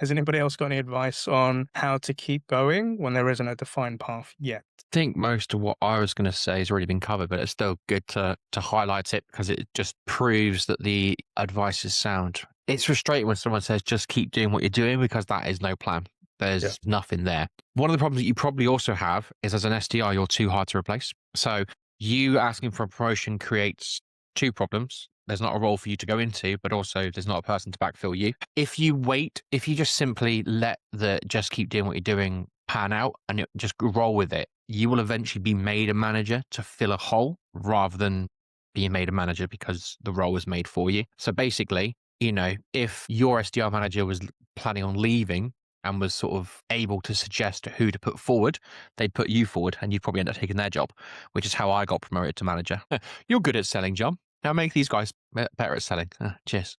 Has anybody else got any advice on how to keep going when there isn't a defined path yet? Think most of what I was going to say has already been covered, but it's still good to highlight it because it just proves that the advice is sound. It's frustrating when someone says just keep doing what you're doing because that is no plan. Yeah. There's nothing there. One of the problems that you probably also have is as an SDR, you're too hard to replace. So you asking for a promotion creates two problems. There's not a role for you to go into, but also there's not a person to backfill you. If you wait, if you just simply let the just keep doing what you're doing pan out and just roll with it, you will eventually be made a manager to fill a hole rather than being made a manager because the role was made for you. So basically, if your SDR manager was planning on leaving and was sort of able to suggest who to put forward, they'd put you forward and you'd probably end up taking their job, which is how I got promoted to manager. You're good at selling, John. Now make these guys better at selling. Cheers.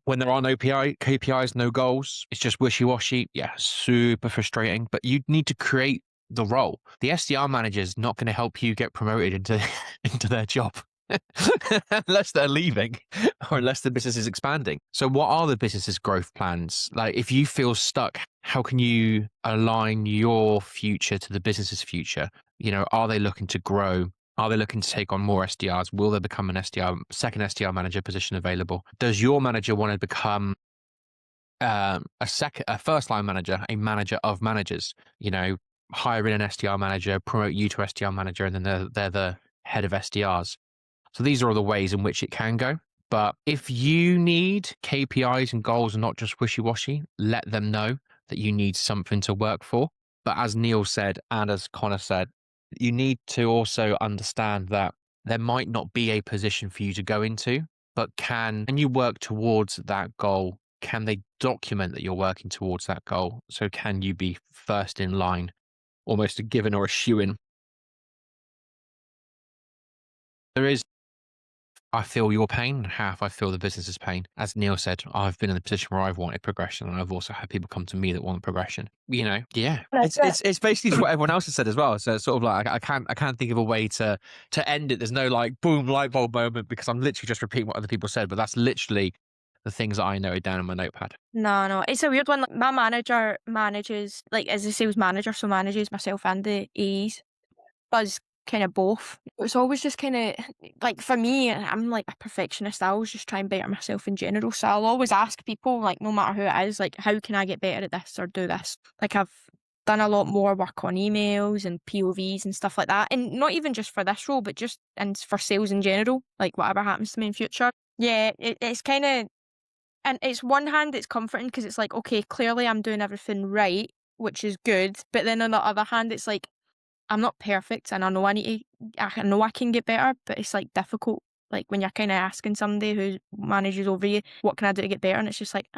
When there are no KPIs, no goals, it's just wishy-washy. Yeah, super frustrating. But you need to create the role. The SDR manager is not going to help you get promoted into into their job unless they're leaving or unless the business is expanding. So what are the business's growth plans? Like if you feel stuck, how can you align your future to the business's future? Are they looking to grow? Are they looking to take on more SDRs? Will there become an second SDR manager position available? Does your manager want to become a first line manager, a manager of managers? Hire in an SDR manager, promote you to SDR manager, and then they're the head of SDRs. So these are all the ways in which it can go. But if you need KPIs and goals and not just wishy washy, let them know that you need something to work for. But as Neil said, and as Connor said, you need to also understand that there might not be a position for you to go into, but can you work towards that goal? Can they document that you're working towards that goal? So can you be first in line, almost a given or a shoo-in? There is, I feel your pain, half I feel the business's pain. As Neil said, I've been in the position where I've wanted progression, and I've also had people come to me that want progression. Yeah, That's it's it. it's basically just what everyone else has said as well. So it's sort of like I can't think of a way to end it. There's no like boom light bulb moment because I'm literally just repeating what other people said, but that's literally the things that I noted down in my notepad. No, it's a weird one. Like, my manager manages, like, as a sales manager, so manages myself and the AEs. Does kind of both. It's always just kind of like for me, I'm like a perfectionist. I always just try and better myself in general. So I'll always ask people, like, no matter who it is, like, how can I get better at this or do this? Like, I've done a lot more work on emails and POVs and stuff like that. And not even just for this role, but just and for sales in general, like whatever happens to me in future. Yeah, it's kind of, and it's one hand, it's comforting because it's like, okay, clearly I'm doing everything right, which is good. But then on the other hand, it's like, I'm not perfect and I know I know I can get better, but it's like difficult. Like when you're kind of asking somebody who manages over you, what can I do to get better? And it's just like,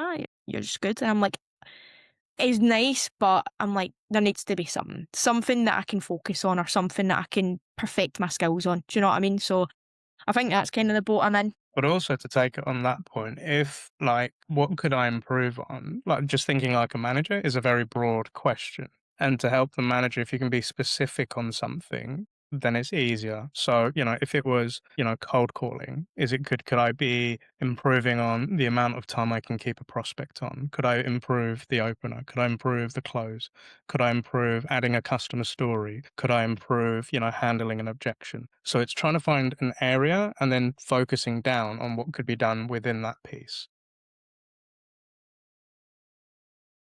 you're just good. And I'm like, it's nice, but I'm like, there needs to be something that I can focus on or something that I can perfect my skills on. Do you know what I mean? So I think that's kind of the boat I'm in. But also to take it on that point, if like, what could I improve on? Like, just thinking like a manager is a very broad question. And to help the manager, if you can be specific on something, then it's easier. So, if it was, cold calling, could I be improving on the amount of time I can keep a prospect on? Could I improve the opener? Could I improve the close? Could I improve adding a customer story? Could I improve, handling an objection? So it's trying to find an area and then focusing down on what could be done within that piece.